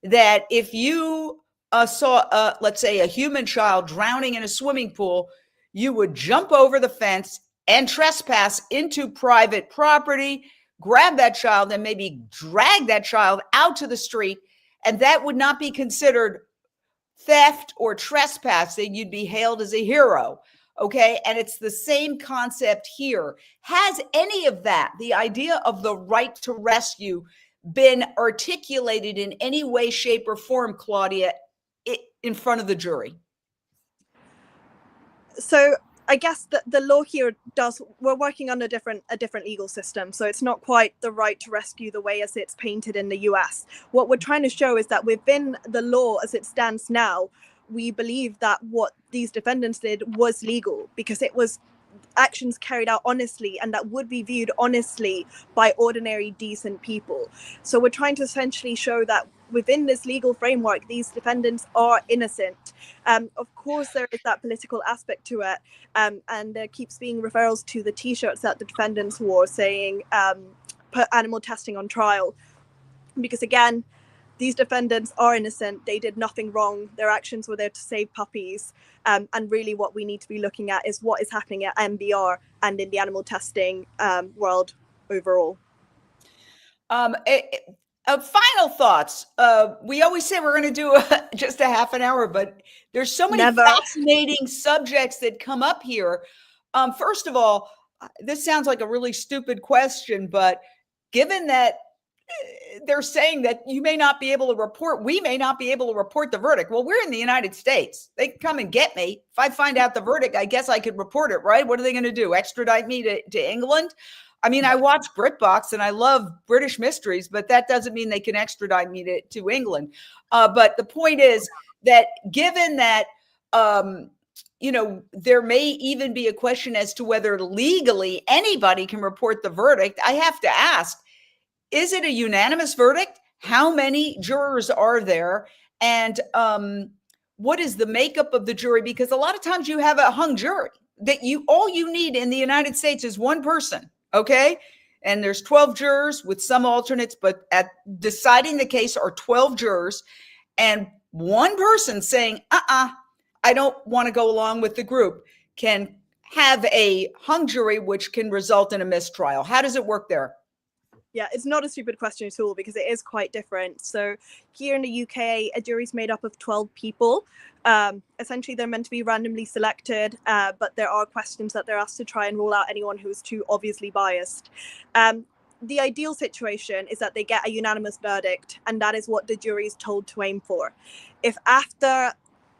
That if you saw, let's say, a human child drowning in a swimming pool, you would jump over the fence and trespass into private property, grab that child and maybe drag that child out to the street, and that would not be considered theft or trespassing. You'd be hailed as a hero, okay? And it's the same concept here. Has any of that, the idea of the right to rescue, been articulated in any way, shape, or form, Claudia, in front of the jury? So I guess the law here we're working on a different legal system. So it's not quite the right to rescue the way as it's painted in the US. What we're trying to show is that within the law as it stands now, we believe that what these defendants did was legal because it was actions carried out honestly and that would be viewed honestly by ordinary, decent people. So we're trying to essentially show that within this legal framework, these defendants are innocent. Of course, there is that political aspect to it. And there keeps being referrals to the T-shirts that the defendants wore saying, put animal testing on trial. Because again, these defendants are innocent. They did nothing wrong. Their actions were there to save puppies. And really what we need to be looking at is what is happening at MBR and in the animal testing world overall. Final thoughts. We always say we're going to do just a half an hour, but there's so many fascinating subjects that come up here. First of all, this sounds like a really stupid question, but given that they're saying that you may not be able to report, we may not be able to report the verdict. Well, we're in the United States. They can come and get me. If I find out the verdict, I guess I could report it, right? What are they going to do? Extradite me to England? I mean, I watch BritBox and I love British mysteries, but that doesn't mean they can extradite me to England. But the point is that given that, there may even be a question as to whether legally anybody can report the verdict, I have to ask, is it a unanimous verdict? How many jurors are there? And what is the makeup of the jury? Because a lot of times you have a hung jury that all you need in the United States is one person. Okay. And there's 12 jurors with some alternates, but at deciding the case are 12 jurors and one person saying, I don't want to go along with the group, can have a hung jury, which can result in a mistrial. How does it work there? Yeah, it's not a stupid question at all because it is quite different. So here in the UK, a jury's made up of 12 people. Essentially, they're meant to be randomly selected, but there are questions that they're asked to try and rule out anyone who's too obviously biased. The ideal situation is that they get a unanimous verdict, and that is what the jury is told to aim for. If after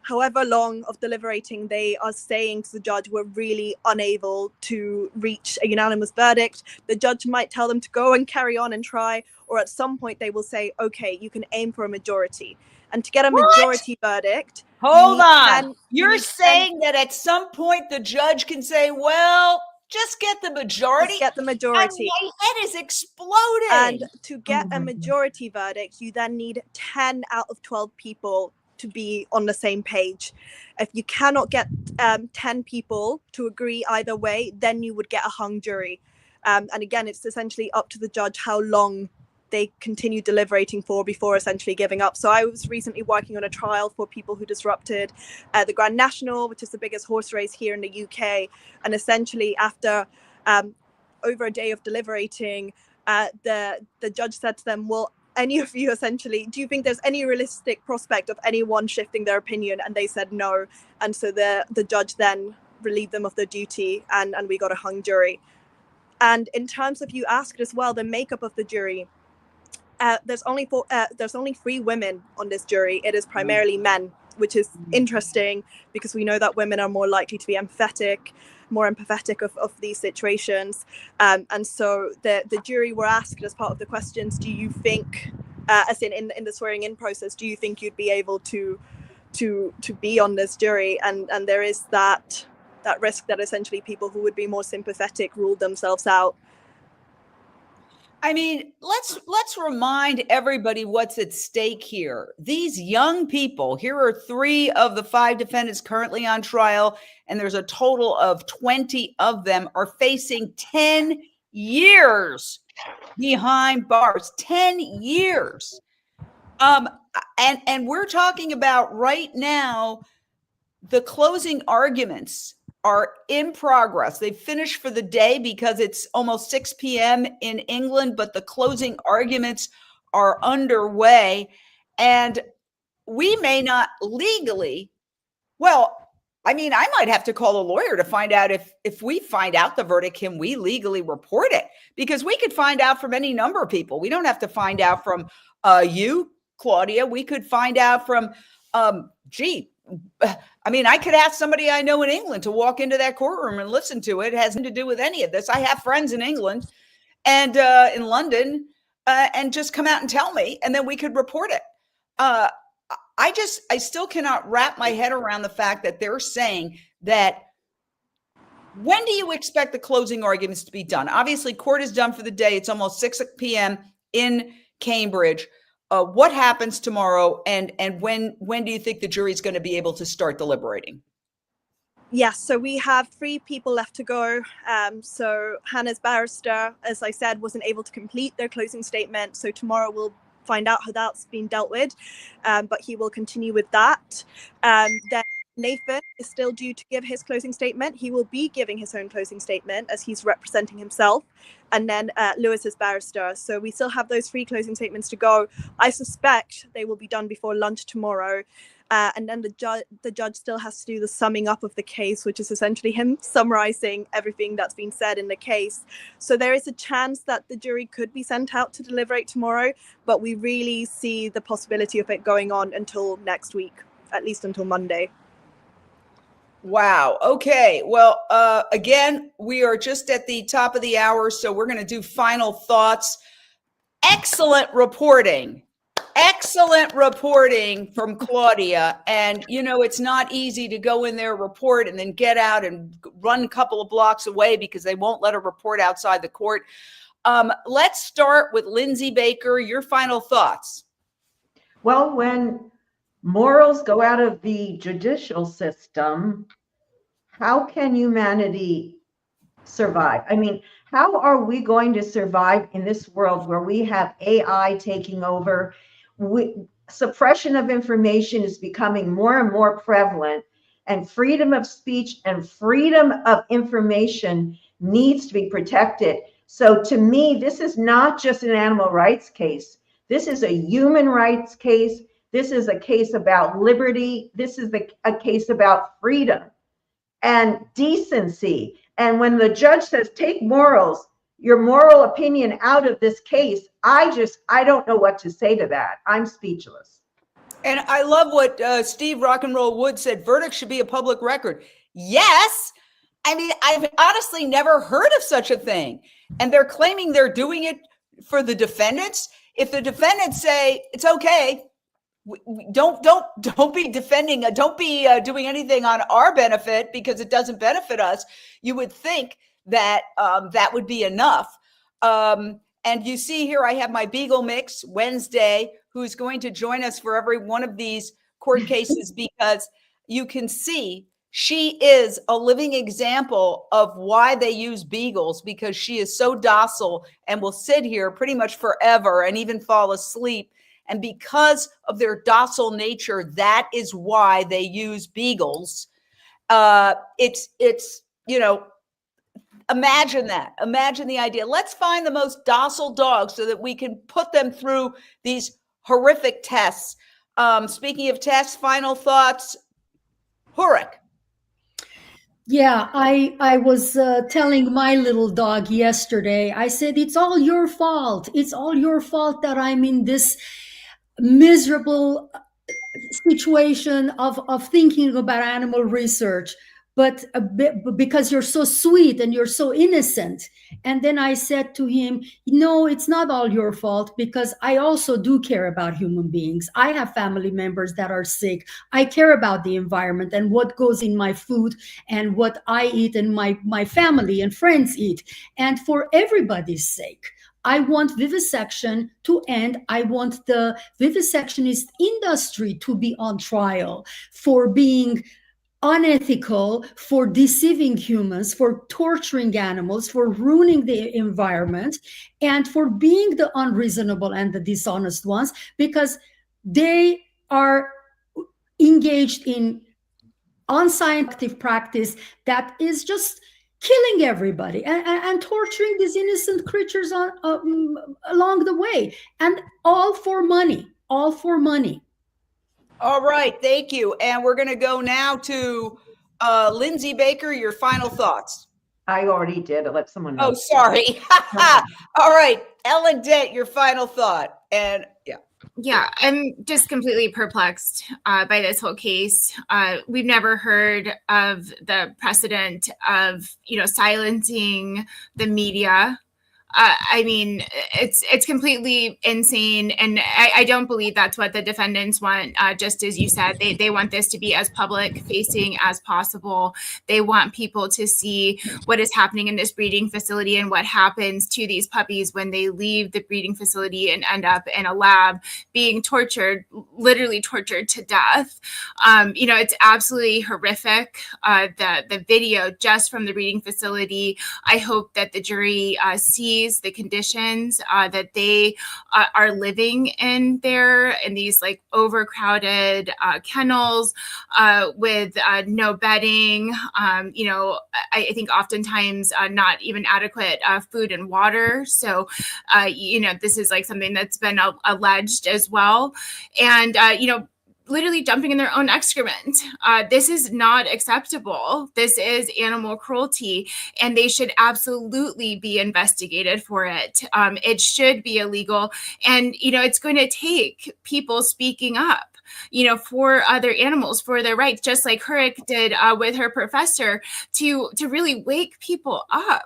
however long of deliberating they are saying to the judge, we're really unable to reach a unanimous verdict, the judge might tell them to go and carry on and try, or at some point they will say, okay, you can aim for a majority. And to get a majority verdict, hold on, you're saying that at some point the judge can say, well, just get the majority? Just get the majority. And my head is exploding. And to get a majority verdict, you then need 10 out of 12 people to be on the same page. If you cannot get 10 people to agree either way, then you would get a hung jury. And again, it's essentially up to the judge how long they continue deliberating for before essentially giving up. So I was recently working on a trial for people who disrupted the Grand National, which is the biggest horse race here in the UK. And essentially after over a day of deliberating, the judge said to them, well, any of you essentially, do you think there's any realistic prospect of anyone shifting their opinion? And they said no. And so the judge then relieved them of their duty, and we got a hung jury. And in terms of, you asked as well, the makeup of the jury, there's only 3 women on this jury. It is primarily men, which is interesting because we know that women are more likely to be more empathetic of these situations. And so the jury were asked as part of the questions, do you think, as in the swearing in process, do you think you'd be able to be on this jury? And there is that risk that essentially people who would be more sympathetic ruled themselves out. I mean, let's remind everybody what's at stake here. These young people, here are 3 of the 5 defendants currently on trial, and there's a total of 20 of them are facing 10 years behind bars. 10 years. And we're talking about right now, the closing arguments are in progress. They've finished for the day because it's almost 6 p.m. in England, but the closing arguments are underway. And we may not legally, well, I mean, I might have to call a lawyer to find out if we find out the verdict, can we legally report it? Because we could find out from any number of people. We don't have to find out from you, Claudia. We could find out from, I mean, I could ask somebody I know in England to walk into that courtroom and listen to it. It has nothing to do with any of this. I have friends in England and in London and just come out and tell me, and then we could report it. I still cannot wrap my head around the fact that they're saying that. When do you expect the closing arguments to be done? Obviously, court is done for the day. It's almost 6 p.m. in Cambridge. What happens tomorrow, and when do you think the jury is going to be able to start deliberating? Yes, so we have 3 people left to go. So Hannah's barrister, as I said, wasn't able to complete their closing statement. So tomorrow we'll find out how that's been dealt with, but he will continue with that. Then Nathan is still due to give his closing statement. He will be giving his own closing statement as he's representing himself. And then Lewis's barrister. So we still have those 3 closing statements to go. I suspect they will be done before lunch tomorrow. And then the judge still has to do the summing up of the case, which is essentially him summarizing everything that's been said in the case. So there is a chance that the jury could be sent out to deliberate tomorrow, but we really see the possibility of it going on until next week, at least until Monday. Wow. Okay. Well, again, we are just at the top of the hour, so we're going to do final thoughts. Excellent reporting from Claudia. And, you know, it's not easy to go in there, report, and then get out and run a couple of blocks away because they won't let her report outside the court. Let's start with Lindsay Baker. Your final thoughts. Well, when morals go out of the judicial system, how can humanity survive? I mean, how are we going to survive in this world where we have AI taking over? Suppression of information is becoming more and more prevalent, and freedom of speech and freedom of information needs to be protected. So to me, this is not just an animal rights case. This is a human rights case. This is a case about liberty. This is a case about freedom and decency. And when the judge says, take morals, your moral opinion out of this case, I don't know what to say to that. I'm speechless. And I love what Steve Rock and Roll Wood said, verdict should be a public record. Yes. I mean, I've honestly never heard of such a thing. And they're claiming they're doing it for the defendants. If the defendants say it's okay, don't be defending, don't be doing anything on our benefit because it doesn't benefit us. You would think that that would be enough. And you see here, I have my Beagle mix Wednesday, who's going to join us for every one of these court cases because you can see she is a living example of why they use beagles, because she is so docile and will sit here pretty much forever and even fall asleep. And because of their docile nature, that is why they use beagles. It's imagine that. Imagine the idea. Let's find the most docile dogs so that we can put them through these horrific tests. Speaking of tests, final thoughts, Hurek. Yeah, I was telling my little dog yesterday, I said, it's all your fault. It's all your fault that I'm in this miserable situation of thinking about animal research, but because you're so sweet and you're so innocent. And then I said to him, no, it's not all your fault, because I also do care about human beings. I have family members that are sick. I care about the environment and what goes in my food and what I eat and my family and friends eat. And for everybody's sake, I want vivisection to end. I want the vivisectionist industry to be on trial for being unethical, for deceiving humans, for torturing animals, for ruining the environment, and for being the unreasonable and the dishonest ones, because they are engaged in unscientific practice that is just killing everybody and torturing these innocent creatures along the way, and all for money, all for money. All right, thank you. And we're going to go now to Lindsay Baker, your final thoughts. I already did. I'll let someone know. Oh, sorry. All right, Ellen Dent, your final thought. And yeah, I'm just completely perplexed by this whole case. We've never heard of the precedent of, silencing the media. I mean, it's completely insane. And I don't believe that's what the defendants want. Just as you said, they want this to be as public facing as possible. They want people to see what is happening in this breeding facility and what happens to these puppies when they leave the breeding facility and end up in a lab being tortured, literally tortured to death. It's absolutely horrific. The video just from the breeding facility, I hope that the jury sees the conditions that they are living in there, in these like overcrowded kennels with no bedding, I think oftentimes not even adequate food and water. So, this is like something that's been alleged as well. And, literally dumping in their own excrement. This is not acceptable. This is animal cruelty, and they should absolutely be investigated for it. It should be illegal. And, it's going to take people speaking up, for other animals, for their rights, just like Hurek did with her professor, to really wake people up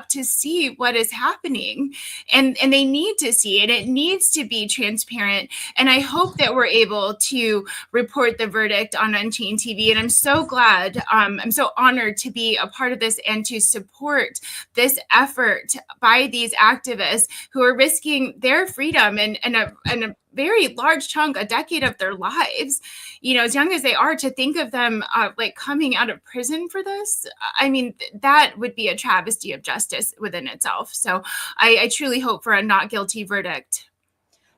to see what is happening, and they need to see it. It needs to be transparent. And I hope that we're able to report the verdict on Unchained TV. And I'm so glad, I'm so honored to be a part of this and to support this effort by these activists who are risking their freedom and a very large chunk, a decade of their lives, as young as they are, to think of them like coming out of prison for this. I mean, that would be a travesty of justice within itself. So I truly hope for a not guilty verdict.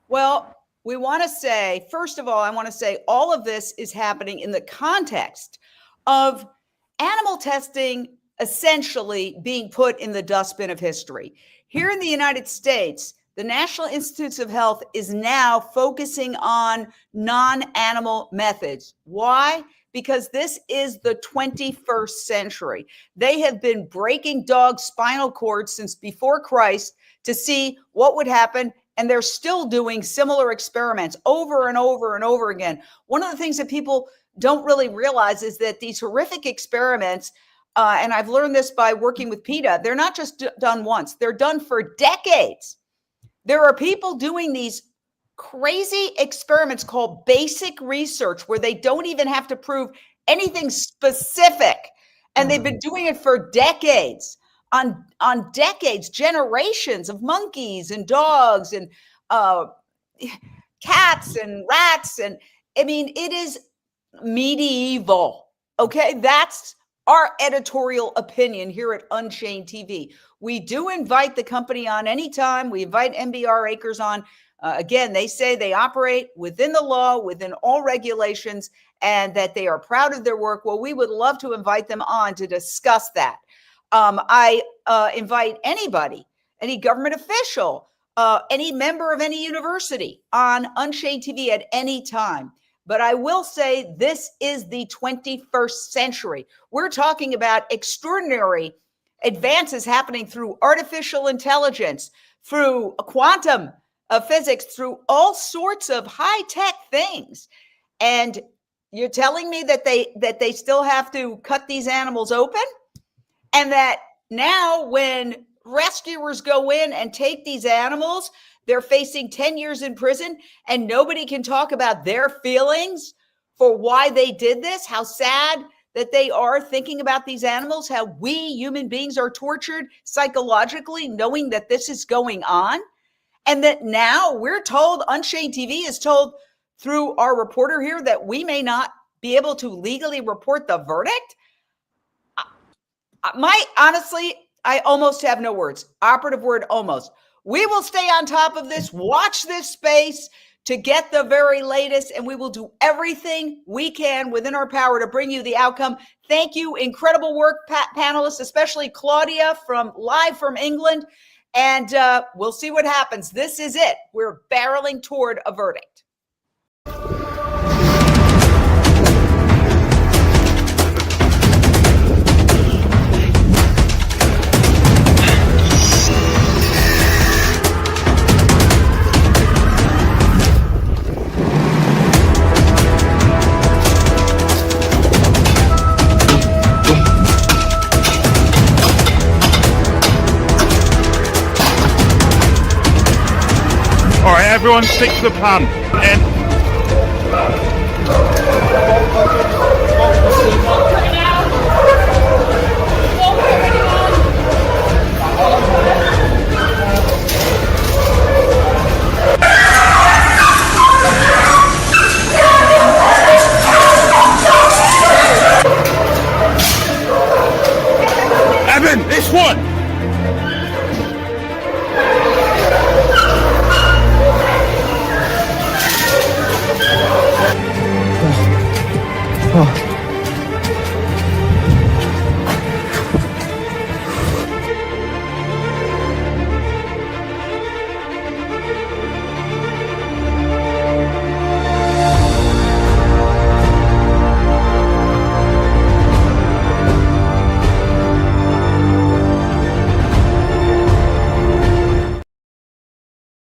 Well, we want to say, first of all, I want to say all of this is happening in the context of animal testing essentially being put in the dustbin of history. Here in the United States, the National Institutes of Health is now focusing on non-animal methods. Why? Because this is the 21st century. They have been breaking dogs' spinal cords since before Christ to see what would happen, and they're still doing similar experiments over and over and over again. One of the things that people don't really realize is that these horrific experiments, and I've learned this by working with PETA, they're not just done once, they're done for decades. There are people doing these crazy experiments called basic research where they don't even have to prove anything specific. And they've been doing it for decades, on decades, generations of monkeys and dogs and cats and rats. And I mean, it is medieval. Okay, that's our editorial opinion here at Unchained TV. We do invite the company on anytime. We invite MBR Acres on. Again, they say they operate within the law, within all regulations, and that they are proud of their work. Well, we would love to invite them on to discuss that. I invite anybody, any government official, any member of any university on Unchained TV at any time. But I will say this is the 21st century. We're talking about extraordinary advances happening through artificial intelligence, through quantum physics, through all sorts of high-tech things. And you're telling me that they still have to cut these animals open? And that now when rescuers go in and take these animals, they're facing 10 years in prison, and nobody can talk about their feelings for why they did this, how sad that they are thinking about these animals, how we human beings are tortured psychologically knowing that this is going on. And that now we're told, Unchained TV is told through our reporter here, that we may not be able to legally report the verdict. Honestly, I almost have no words. Operative word, almost. We will stay on top of this, watch this space to get the very latest, and we will do everything we can within our power to bring you the outcome. Thank you. Incredible work, panelists, especially Claudia live from England. And we'll see what happens. This is it. We're barreling toward a verdict. All right, everyone stick to the plan. And